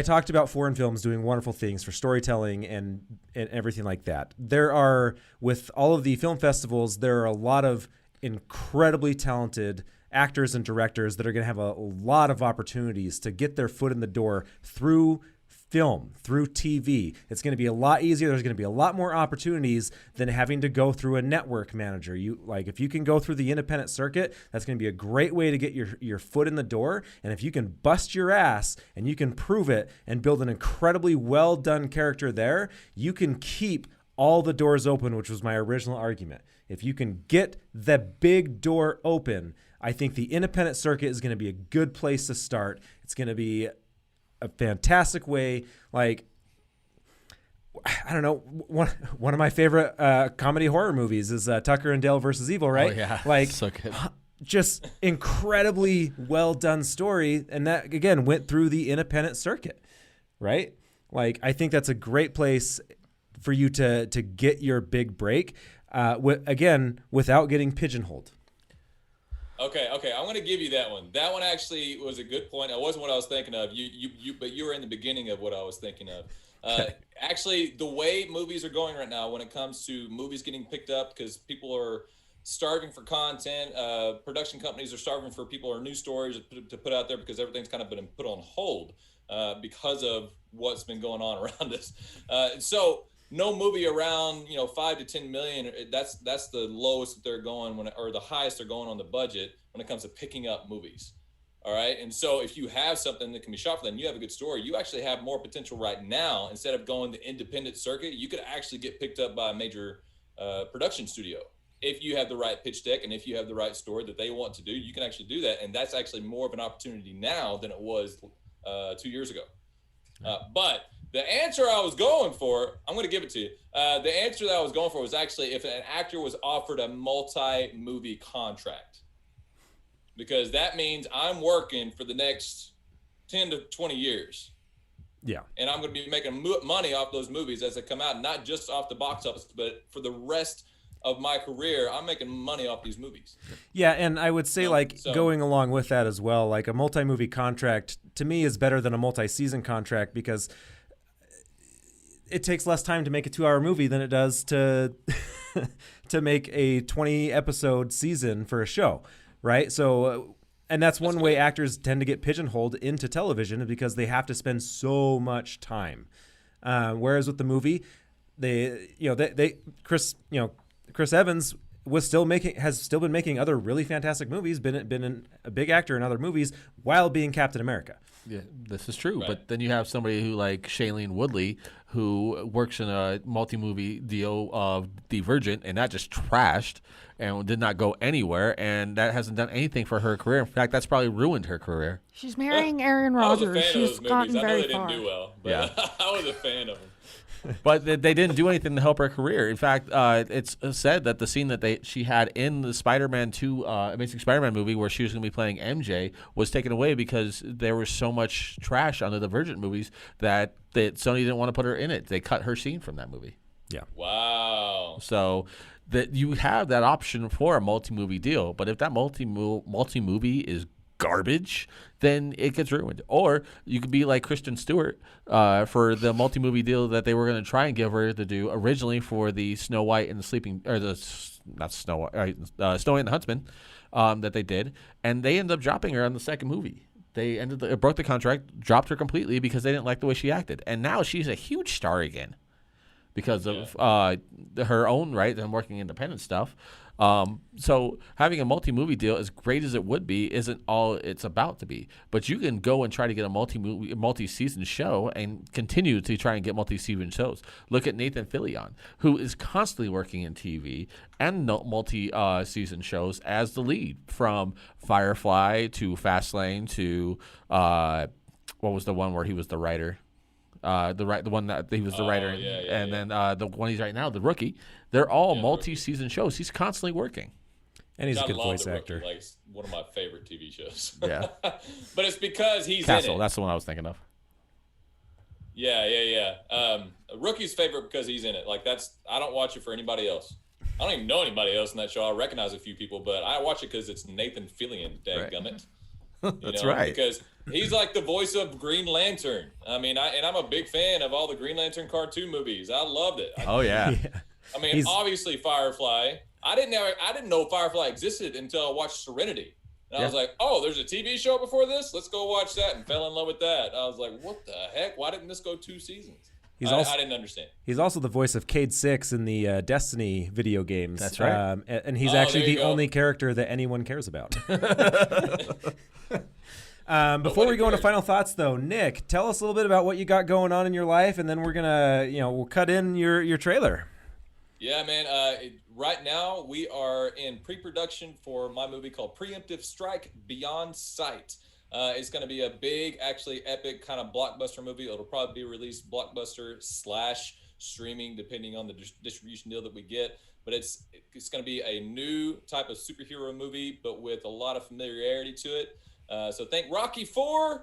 Speaker 1: talked about foreign films doing wonderful things for storytelling and everything like that. There are, with all of the film festivals, there are a lot of incredibly talented actors and directors that are going to have a lot of opportunities to get their foot in the door through film, through TV. It's going to be a lot easier. There's going to be a lot more opportunities than having to go through a network manager. If you can go through the independent circuit, that's going to be a great way to get your foot in the door. And if you can bust your ass and you can prove it and build an incredibly well done character there, you can keep all the doors open, which was my original argument. If you can get the big door open, I think the independent circuit is going to be a good place to start. It's going to be a fantastic way. Like, I don't know, one of my favorite comedy horror movies is Tucker and Dale versus Evil, right?
Speaker 2: Oh, yeah.
Speaker 1: Like,
Speaker 2: so good.
Speaker 1: Just incredibly well done story, and that again went through the independent circuit, right? Like, I think that's a great place for you to get your big break, again, without getting pigeonholed.
Speaker 4: Okay, I'm going to give you that one. That one actually was a good point. It wasn't what I was thinking of. But you were in the beginning of what I was thinking of. Actually, the way movies are going right now, when it comes to movies getting picked up, because people are starving for content, production companies are starving for people or news stories to put out there because everything's kind of been put on hold because of what's been going on around us. So no movie around 5 to 10 million. That's the lowest that they're going or the highest they're going on the budget when it comes to picking up movies. All right, and so if you have something that can be shot for them, you have a good story. You actually have more potential right now. Instead of going the independent circuit, you could actually get picked up by a major production studio if you have the right pitch deck and if you have the right story that they want to do. You can actually do that, and that's actually more of an opportunity now than it was 2 years ago. But the answer I was going for, I'm going to give it to you. The answer that I was going for was actually if an actor was offered a multi-movie contract. Because that means I'm working for the next 10 to 20 years.
Speaker 1: Yeah.
Speaker 4: And I'm going to be making money off those movies as they come out, not just off the box office, but for the rest of my career, I'm making money off these movies.
Speaker 1: Yeah, and I would say going along with that as well, like a multi-movie contract to me is better than a multi-season contract because it takes less time to make a 2-hour movie than it does to to make a 20-episode season for a show, right? So, and that's one way actors tend to get pigeonholed into television because they have to spend so much time. Whereas with the movie, Chris Evans has still been making other really fantastic movies, been a big actor in other movies while being Captain America.
Speaker 2: Yeah, this is true.
Speaker 4: Right.
Speaker 2: But then you have somebody who like Shailene Woodley, who works in a multi-movie deal of Divergent, and that just trashed and did not go anywhere, and that hasn't done anything for her career. In fact, that's probably ruined her career.
Speaker 3: She's marrying Aaron
Speaker 4: I was a
Speaker 3: Rodgers.
Speaker 4: fan
Speaker 3: She's
Speaker 4: of those
Speaker 3: gotten
Speaker 4: movies. I know
Speaker 3: very
Speaker 4: they didn't
Speaker 3: far.
Speaker 4: do well, but
Speaker 2: Yeah.
Speaker 4: I was a fan of them.
Speaker 2: But they didn't do anything to help her career. In fact, it's said that the scene that she had in the Spider-Man 2 Amazing Spider-Man movie where she was going to be playing MJ was taken away because there was so much trash on the Divergent movies that Sony didn't want to put her in it. They cut her scene from that movie.
Speaker 1: Yeah.
Speaker 4: Wow.
Speaker 2: So that you have that option for a multi-movie deal, but if that multi-movie is garbage, then it gets ruined. Or you could be like Kristen Stewart for the multi-movie deal that they were going to try and give her to do originally for the Snow White and the Snow White and the Huntsman that they did, and they ended up dropping her on the second movie. They broke the contract, dropped her completely because they didn't like the way she acted, and now she's a huge star again because of her own right and working independent stuff. So having a multi-movie deal, as great as it would be, isn't all it's about to be. But you can go and try to get a multi-season show and continue to try and get multi-season shows. Look at Nathan Fillion, who is constantly working in TV and multi-season shows as the lead, from Firefly to Fastlane to what was the one where he was the writer? The one that he was the writer, then the one he's right now, The Rookie. They're all multi-season shows. He's constantly working,
Speaker 1: and he's a good voice
Speaker 4: The
Speaker 1: actor.
Speaker 4: Rookie, like one of my favorite TV shows.
Speaker 2: Yeah,
Speaker 4: but it's because he's
Speaker 2: Castle.
Speaker 4: in it.
Speaker 2: That's the one I was thinking of.
Speaker 4: Yeah. Rookie's favorite because he's in it. Like I don't watch it for anybody else. I don't even know anybody else in that show. I recognize a few people, but I watch it because it's Nathan Fillion. Dadgummit.
Speaker 2: That's right.
Speaker 4: Because he's like the voice of Green Lantern. I mean, I'm a big fan of all the Green Lantern cartoon movies. I loved it.
Speaker 2: Oh yeah.
Speaker 4: I mean, obviously Firefly. I didn't know Firefly existed until I watched Serenity. And I was like, oh, there's a TV show before this? Let's go watch that, and fell in love with that. I was like, what the heck? Why didn't this go 2 seasons? I didn't understand.
Speaker 1: He's also the voice of Cade Six in the Destiny video games.
Speaker 2: That's right.
Speaker 1: And he's actually the only character that anyone cares about. Before we go into final thoughts, though, Nick, tell us a little bit about what you got going on in your life, and then we're gonna, we'll cut in your trailer.
Speaker 4: Yeah, man. Right now, we are in pre-production for my movie called Preemptive Strike Beyond Sight. It's going to be a big, actually epic kind of blockbuster movie. It'll probably be released blockbuster/streaming, depending on the distribution deal that we get. But it's going to be a new type of superhero movie, but with a lot of familiarity to it. So think Rocky IV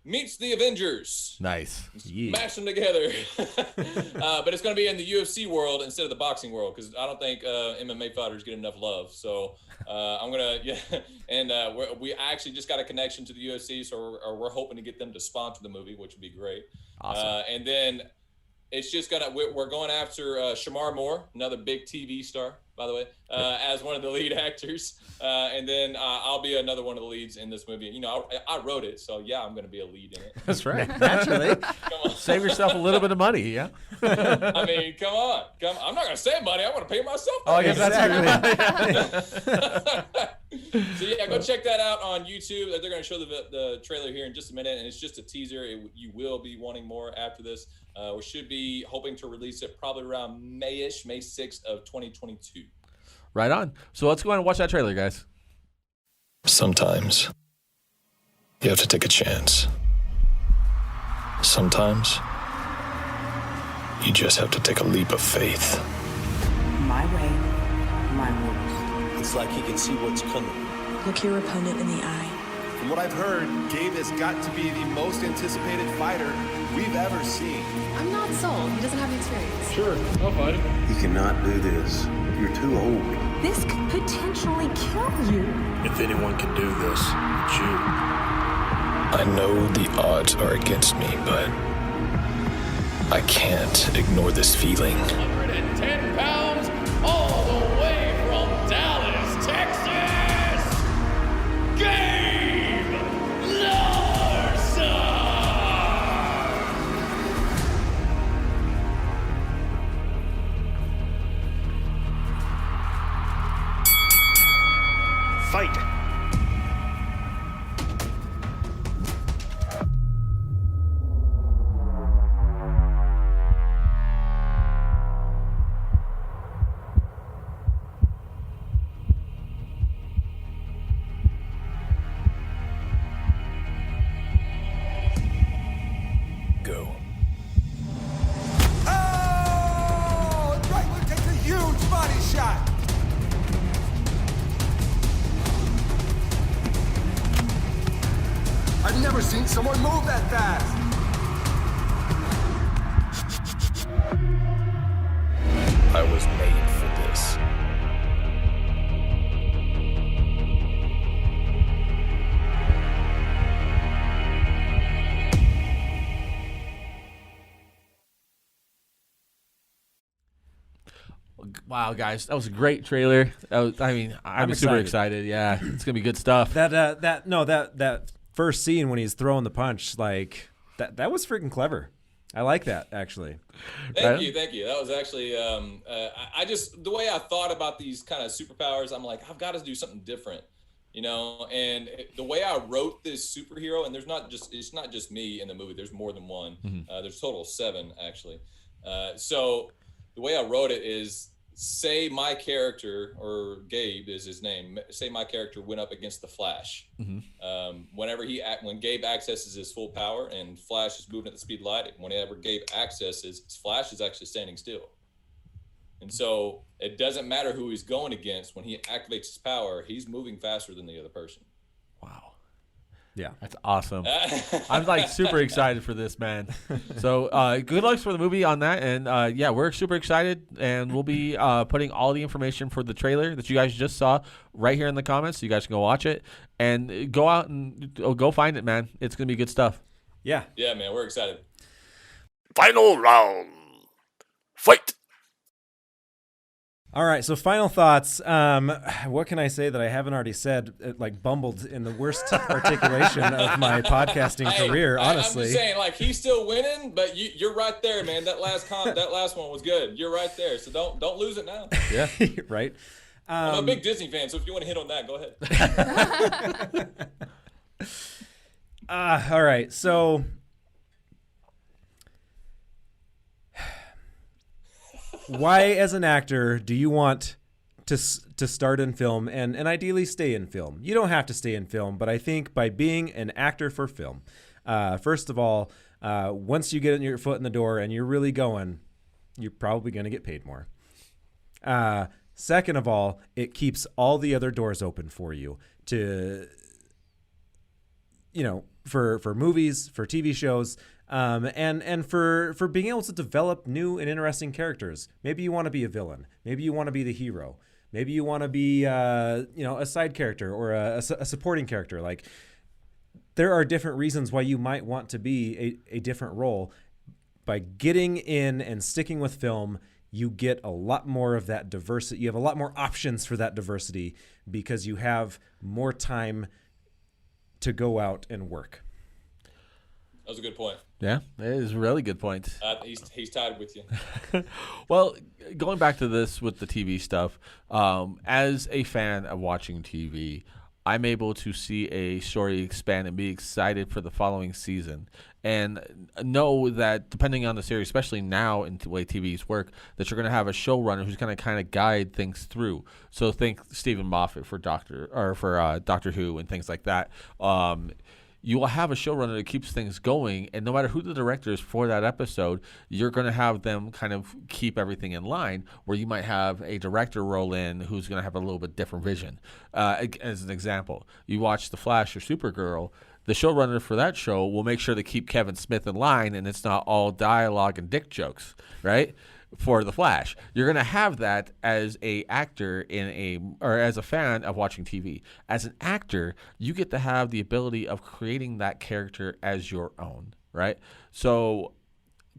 Speaker 4: meets the Avengers.
Speaker 2: Nice.
Speaker 4: Mash them together. But it's going to be in the UFC world instead of the boxing world, because I don't think MMA fighters get enough love. So I'm going to, and we actually just got a connection to the UFC, so we're hoping to get them to sponsor the movie, which would be great.
Speaker 2: Awesome.
Speaker 4: And then it's just we're going after Shamar Moore, another big TV star, by the way, as one of the lead actors. And then I'll be another one of the leads in this movie. I wrote it, so yeah, I'm going to be a lead in it.
Speaker 2: That's right. Naturally.
Speaker 4: Come on.
Speaker 2: Save yourself a little bit of money, yeah?
Speaker 4: I mean, come on. I'm not going to save money. I want to pay myself.
Speaker 2: Oh, I guess
Speaker 4: So yeah, go check that out on YouTube. They're going to show the trailer here in just a minute, and it's just a teaser. You will be wanting more after this. We should be hoping to release it probably around May 6th of 2022.
Speaker 2: Right on. So let's go ahead and watch that trailer, guys.
Speaker 6: Sometimes you have to take a chance. Sometimes you just have to take a leap of faith.
Speaker 7: My way, my rules.
Speaker 8: It's like he can see what's coming.
Speaker 7: Look your opponent in the eye.
Speaker 9: From what I've heard, Gabe has got to be the most anticipated fighter we've ever seen.
Speaker 10: I'm not sold. He doesn't have the experience.
Speaker 8: Sure, I'll fight him.
Speaker 11: You cannot do this. You're too old.
Speaker 10: This could potentially kill you.
Speaker 5: If anyone can do this, it's you.
Speaker 6: I know the odds are against me, but I can't ignore this feeling.
Speaker 5: 110 pounds, all the way from Dallas, Texas, Gabe Larson!
Speaker 11: Fight!
Speaker 6: Go.
Speaker 9: Oh! Drake takes a huge body shot. I've never seen someone move that fast.
Speaker 6: I was made for this.
Speaker 2: Wow, guys, that was a great trailer. I'm super excited. Yeah, it's gonna be good stuff.
Speaker 1: That first scene when he's throwing the punch, like that was freaking clever. I like that, actually.
Speaker 4: Thank you. That was actually the way I thought about these kind of superpowers. I'm like, I've got to do something different, And the way I wrote this superhero, and it's not just me in the movie. There's more than one.
Speaker 2: Mm-hmm.
Speaker 4: There's a total of 7 actually. So the way I wrote it is, say my character, or Gabe is his name. Say my character went up against the Flash.
Speaker 2: Mm-hmm.
Speaker 4: When Gabe accesses his full power and Flash is moving at the speed of light, whenever Gabe accesses, Flash is actually standing still. And so it doesn't matter who he's going against. When he activates his power, he's moving faster than the other person.
Speaker 2: Wow.
Speaker 1: Yeah,
Speaker 2: that's awesome. I'm like super excited for this, man. So good luck for the movie on that, and yeah, we're super excited, and we'll be putting all the information for the trailer that you guys just saw right here in the comments, so you guys can go watch it and go out and go find it, man. It's gonna be good stuff.
Speaker 1: Yeah,
Speaker 4: man, we're excited.
Speaker 5: Final round. Fight!
Speaker 1: All right, so final thoughts. What can I say that I haven't already said? Like bumbled in the worst articulation of my podcasting career. Honestly,
Speaker 4: I'm just saying, like he's still winning, but you're right there, man. That last one was good. You're right there, so don't lose it now.
Speaker 2: Yeah,
Speaker 1: right.
Speaker 4: I'm a big Disney fan, so if you want to hit on that, go ahead.
Speaker 1: All right, so. Why, as an actor, do you want to start in film and ideally stay in film? You don't have to stay in film, but I think by being an actor for film, first of all, once you get your foot in the door and you're really going, you're probably going to get paid more. Second of all, it keeps all the other doors open for you to, for movies, for TV shows. And for being able to develop new and interesting characters. Maybe you want to be a villain. Maybe you want to be the hero. Maybe you want to be, a side character or a supporting character. Like, there are different reasons why you might want to be a different role. By getting in and sticking with film, you get a lot more of that diversity. You have a lot more options for that diversity because you have more time to go out and work.
Speaker 4: That was a good point.
Speaker 2: Yeah, it is a really good point.
Speaker 4: He's tied with you.
Speaker 2: Well, going back to this with the TV stuff, as a fan of watching TV, I'm able to see a story expand and be excited for the following season. And know that depending on the series, especially now in the way TVs work, that you're going to have a showrunner who's going to kind of guide things through. So think Stephen Moffat for Doctor Who and things like that. You will have a showrunner that keeps things going, and no matter who the director is for that episode, you're going to have them kind of keep everything in line, where you might have a director roll in who's going to have a little bit different vision. As an example, you watch The Flash or Supergirl, the showrunner for that show will make sure to keep Kevin Smith in line, and it's not all dialogue and dick jokes, right? For The Flash, you're going to have that as a actor or as a fan of watching TV. As an actor, you get to have the ability of creating that character as your own, right? So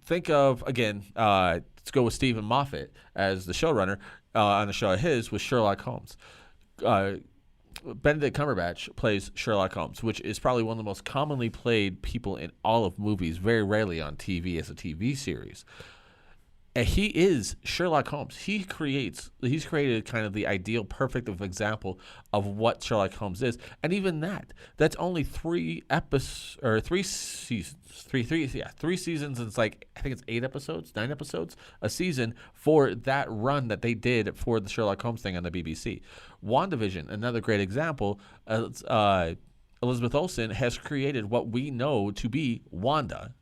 Speaker 2: think of, again, let's go with Stephen Moffat as the showrunner on the show of his with Sherlock Holmes. Benedict Cumberbatch plays Sherlock Holmes, which is probably one of the most commonly played people in all of movies, very rarely on TV as a TV series. He is Sherlock Holmes. He's created kind of the ideal, perfect of example of what Sherlock Holmes is, and even that's only 3 seasons. Three seasons. And it's like, I think it's 9 episodes a season for that run that they did for the Sherlock Holmes thing on the BBC. WandaVision, another great example. Elizabeth Olsen has created what we know to be Wanda.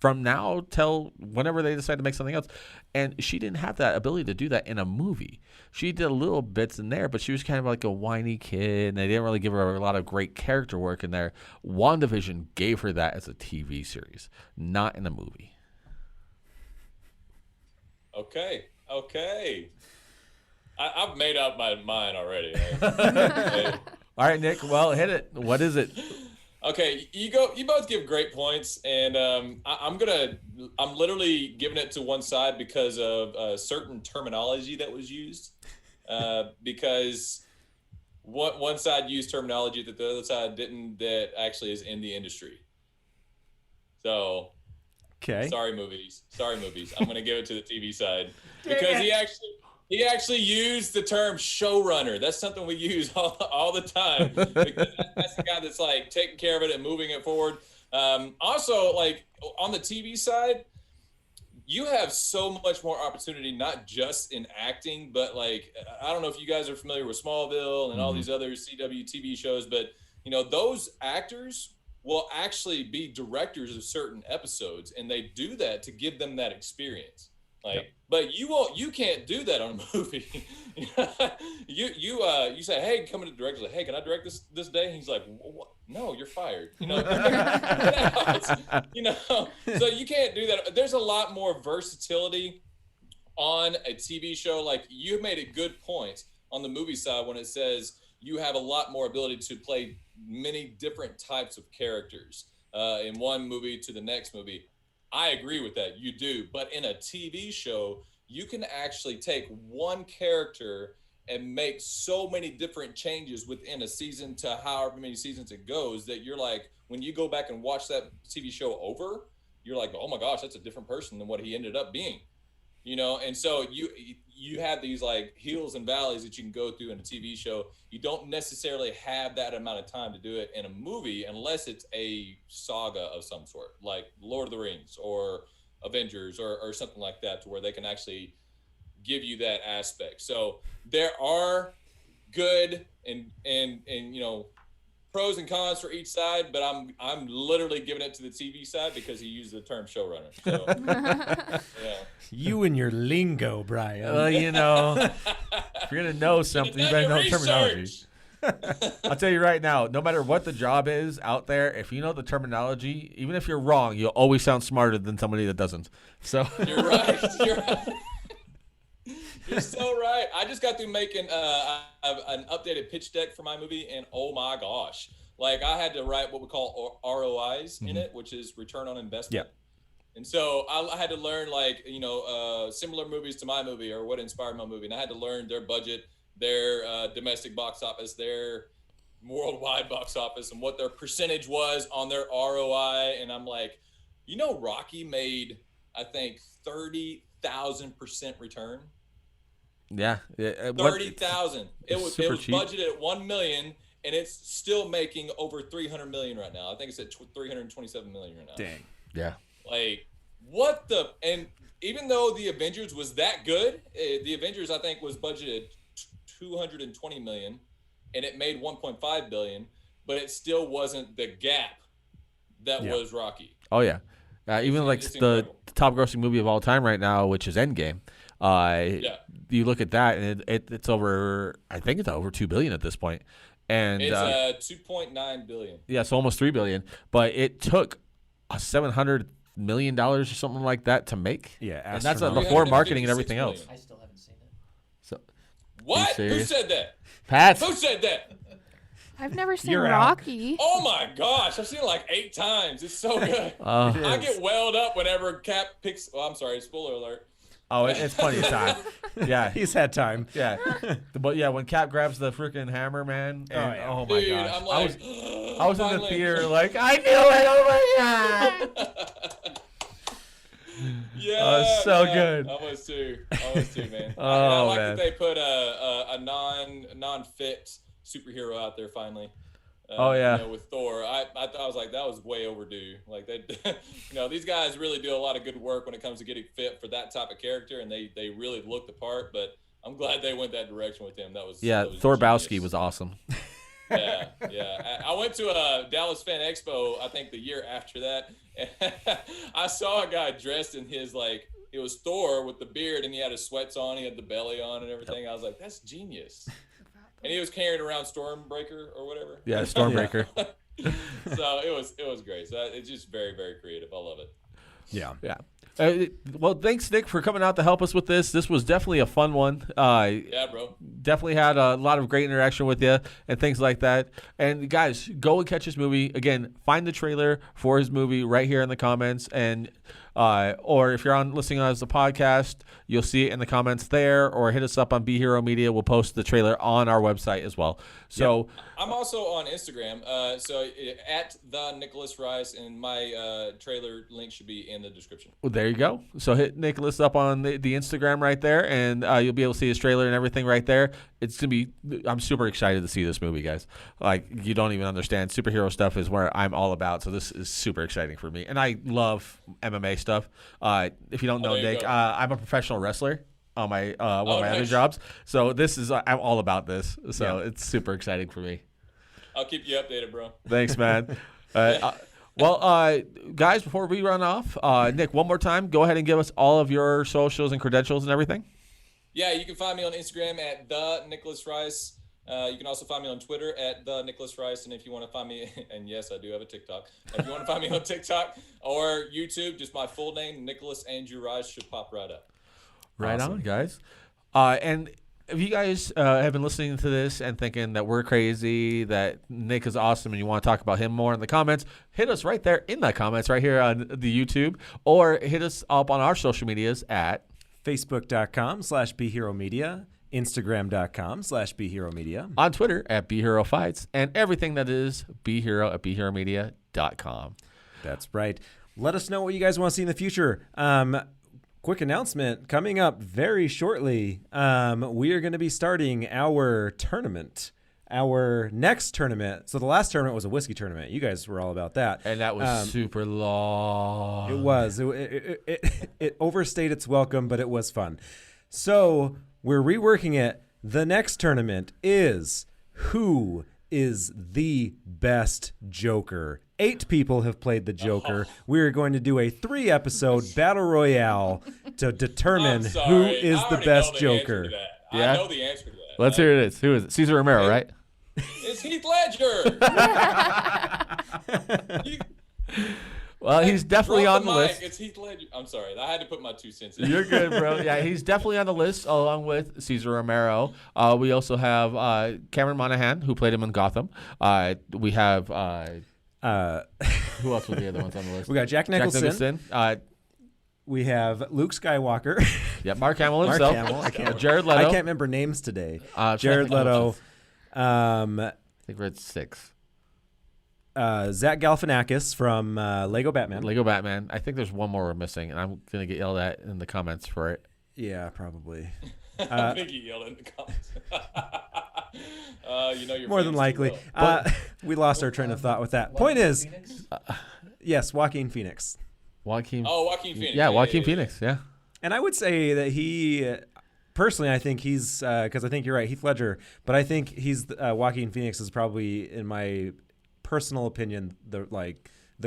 Speaker 2: From now till whenever they decide to make something else. And she didn't have that ability to do that in a movie. She did little bits in there, but she was kind of like a whiny kid, and they didn't really give her a lot of great character work in there. WandaVision gave her that as a TV series, not in a movie.
Speaker 4: Okay. I've made up my mind already.
Speaker 2: All right, Nick, well, hit it. What is it?
Speaker 4: Okay, you both give great points, and I'm literally giving it to one side because of certain terminology that was used. Because one side used terminology that the other side didn't, that actually is in the industry. So,
Speaker 1: okay.
Speaker 4: Sorry movies. I'm gonna give it to the TV side because he actually used the term showrunner. That's something we use all the time because that's the guy that's like taking care of it and moving it forward. Also, like on the TV side, you have so much more opportunity, not just in acting, but like, I don't know if you guys are familiar with Smallville and all these other CW TV shows, but those actors will actually be directors of certain episodes, and they do that to give them that experience. But you can't do that on a movie. You say, hey, come to the director, like, hey, can I direct this day? And he's like, what? No, you're fired. So you can't do that. There's a lot more versatility on a TV show. Like, you made a good point on the movie side when it says you have a lot more ability to play many different types of characters in one movie to the next movie. I agree with that. You do. But in a TV show, you can actually take one character and make so many different changes within a season to however many seasons it goes that you're like, when you go back and watch that TV show over, you're like, oh my gosh, that's a different person than what he ended up being, you know? And so you have these like hills and valleys that you can go through in a TV show. You don't necessarily have that amount of time to do it in a movie unless it's a saga of some sort, like Lord of the Rings or Avengers or something like that, to where they can actually give you that aspect. So there are good and you know, pros and cons for each side, but I'm literally giving it to the TV side because he used the term showrunner. So, yeah.
Speaker 1: You and your lingo, Brian.
Speaker 2: Well, you know, if you're gonna know something, you better know terminology. I'll tell you right now, no matter what the job is out there, if you know the terminology, even if you're wrong, you'll always sound smarter than somebody that doesn't. So
Speaker 4: You're right. You're right. You're so right. I just got through making an updated pitch deck for my movie, and oh my gosh, like I had to write what we call ROIs in it, which is return on investment. Yeah. And so I had to learn, like, you know, similar movies to my movie or what inspired my movie, and I had to learn their budget, their domestic box office, their worldwide box office, and what their percentage was on their ROI. And I'm like, you know, Rocky made, I think, 30,000% return.
Speaker 2: Yeah,
Speaker 4: 30,000. It was
Speaker 2: cheap.
Speaker 4: budgeted at 1 million, and it's still making over 300 million right now. I think it's at 327 million right now.
Speaker 1: Dang.
Speaker 2: Yeah.
Speaker 4: Like, what the? And even though the Avengers was that good, the Avengers I think was budgeted 220 million, and it made 1.5 billion, but it still wasn't the gap that was Rocky.
Speaker 2: Oh yeah, even like the top grossing movie of all time right now, which is Endgame. You look at that, and it's over. I think it's over 2 billion at this point, and
Speaker 4: it's 2.9 billion.
Speaker 2: Yeah, so almost 3 billion. But it took $700 million or something like that to make.
Speaker 1: Yeah,
Speaker 2: and that's before marketing and everything else.
Speaker 12: I still haven't seen it.
Speaker 2: So
Speaker 4: what? Who said that?
Speaker 2: Pat.
Speaker 4: Who said that?
Speaker 3: I've never seen
Speaker 1: You're
Speaker 3: Rocky.
Speaker 1: out.
Speaker 4: Oh my gosh, I've seen it like 8 times. It's so good. I get welled up whenever Cap picks. Oh, I'm sorry, spoiler alert.
Speaker 2: Oh, it's plenty of time. Yeah,
Speaker 1: he's had time.
Speaker 2: Yeah, but yeah, when Cap grabs the freaking hammer, man. And, oh my
Speaker 4: Dude,
Speaker 2: gosh,
Speaker 4: I'm like,
Speaker 2: I was in the theater like, I knew it. Oh my god.
Speaker 4: Yeah,
Speaker 2: so good.
Speaker 4: I was too, man.
Speaker 2: Oh,
Speaker 4: I like
Speaker 2: man.
Speaker 4: that they put a non-fit superhero out there finally.
Speaker 2: Oh yeah,
Speaker 4: you know, with Thor, I was like, that was way overdue. Like they, you know, these guys really do a lot of good work when it comes to getting fit for that type of character, and they really look the part. But I'm glad they went that direction with him. That was
Speaker 2: Thor Bowski was awesome.
Speaker 4: Yeah. I went to a Dallas Fan Expo, I think the year after that, and I saw a guy dressed in his, like, it was Thor with the beard, and he had his sweats on, he had the belly on and everything. I was like, that's genius. And he was carrying around Stormbreaker or whatever.
Speaker 2: Yeah, Stormbreaker.
Speaker 4: So it was great. So it's just very, very creative. I love it.
Speaker 2: Yeah. Well, thanks, Nick, for coming out to help us with this. This was definitely a fun one.
Speaker 4: Yeah, bro.
Speaker 2: Definitely had a lot of great interaction with you and things like that. And guys, go and catch his movie. Again, find the trailer for his movie right here in the comments, and or if you're listening as a podcast, you'll see it in the comments there, or hit us up on Be Hero Media. We'll post the trailer on our website as well. So
Speaker 4: I'm also on Instagram. So at the Nicholas Rice, and my trailer link should be in the description.
Speaker 2: Well, there you go. So hit Nicholas up on the Instagram right there, and you'll be able to see his trailer and everything right there. It's gonna be. I'm super excited to see this movie, guys. Like, you don't even understand. Superhero stuff is where I'm all about. So this is super exciting for me, and I love MMA stuff. If you don't know, Nick, I'm a professional wrestler on my one of my other jobs. So this is I'm all about this. So it's super exciting for me.
Speaker 4: I'll keep you updated, bro.
Speaker 2: Thanks, man. Well, guys, before we run off, Nick, one more time, go ahead and give us all of your socials and credentials and everything.
Speaker 4: Yeah, you can find me on Instagram at the Nicholas Rice. You can also find me on Twitter at the Nicholas Rice, and if you want to find me, and yes, I do have a TikTok. If you want to find me on TikTok or YouTube, just my full name, Nicholas Andrew Rice, should pop right up.
Speaker 2: Right on, guys. And if you guys have been listening to this and thinking that we're crazy, that Nick is awesome, and you want to talk about him more in the comments, hit us right there in the comments right here on the YouTube, or hit us up on our social medias at
Speaker 1: Facebook.com/BeHeroMedia. Instagram.com/BeHeroMedia.
Speaker 2: On Twitter at BeHeroFights, and everything that is BeHero at BeHeroMedia.com.
Speaker 1: That's right. Let us know what you guys want to see in the future. Quick announcement coming up very shortly. We are going to be starting our tournament. Our next tournament. So the last tournament was a whiskey tournament. You guys were all about that.
Speaker 2: And that was super long.
Speaker 1: It was. It overstayed its welcome, but it was fun. So we're reworking it. The next tournament is Who is the Best Joker? 8 people have played the Joker. We're going to do a 3-episode battle royale to determine who is the best Joker.
Speaker 2: Yeah?
Speaker 4: I know the answer to that.
Speaker 2: Let's hear it. Who is it? Cesar Romero, right?
Speaker 4: It's Heath Ledger.
Speaker 2: Well, he's definitely on the list.
Speaker 4: It's Heath Ledger. I'm sorry. I had to put my 2 cents in.
Speaker 2: You're good, bro. Yeah, he's definitely on the list along with Cesar Romero. We also have Cameron Monaghan, who played him in Gotham. We have... who else were the other ones on the list?
Speaker 1: We got Jack Nicholson. We have Luke Skywalker.
Speaker 2: Yeah, Mark Hamill himself. Jared Leto.
Speaker 1: I can't remember names today. Jared Leto.
Speaker 2: I think we're at 6.
Speaker 1: Zach Galifianakis from Lego Batman.
Speaker 2: Lego Batman. I think there's one more we're missing, and I'm going to get yelled at in the comments for it.
Speaker 1: Yeah, probably.
Speaker 4: I think he yelled in the comments. You're
Speaker 1: more than likely. We lost our train of thought with that. Point is, yes, Joaquin Phoenix.
Speaker 2: Joaquin
Speaker 4: Phoenix.
Speaker 2: Yeah, Joaquin Phoenix, yeah.
Speaker 1: And I would say that he, personally, I think he's, because I think you're right, Heath Ledger, but I think he's, Joaquin Phoenix is probably, in my personal opinion, the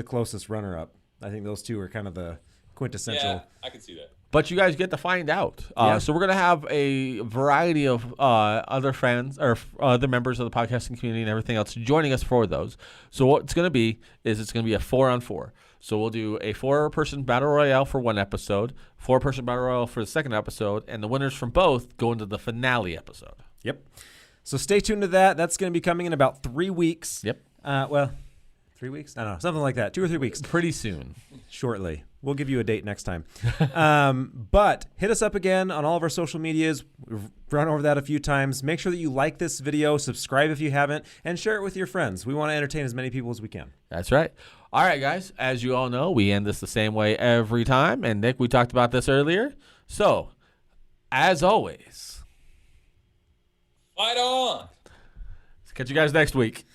Speaker 1: closest runner-up. I think those two are kind of the quintessential.
Speaker 4: Yeah, I can see that.
Speaker 2: But you guys get to find out. So we're going to have a variety of other friends or other members of the podcasting community and everything else joining us for those. So what it's going to be is it's going to be a 4-on-4. So we'll do a 4-person battle royale for one episode, 4-person battle royale for the second episode, and the winners from both go into the finale episode.
Speaker 1: Yep. So stay tuned to that. That's going to be coming in about 3 weeks.
Speaker 2: Yep.
Speaker 1: 3 weeks? I don't know. Something like that. 2 or 3 weeks.
Speaker 2: Pretty soon.
Speaker 1: Shortly. We'll give you a date next time. But hit us up again on all of our social medias. We've run over that a few times. Make sure that you like this video, subscribe if you haven't, and share it with your friends. We want to entertain as many people as we can.
Speaker 2: That's right. All right, guys. As you all know, we end this the same way every time. And, Nick, we talked about this earlier. So, as always,
Speaker 4: fight on.
Speaker 2: Catch you guys next week.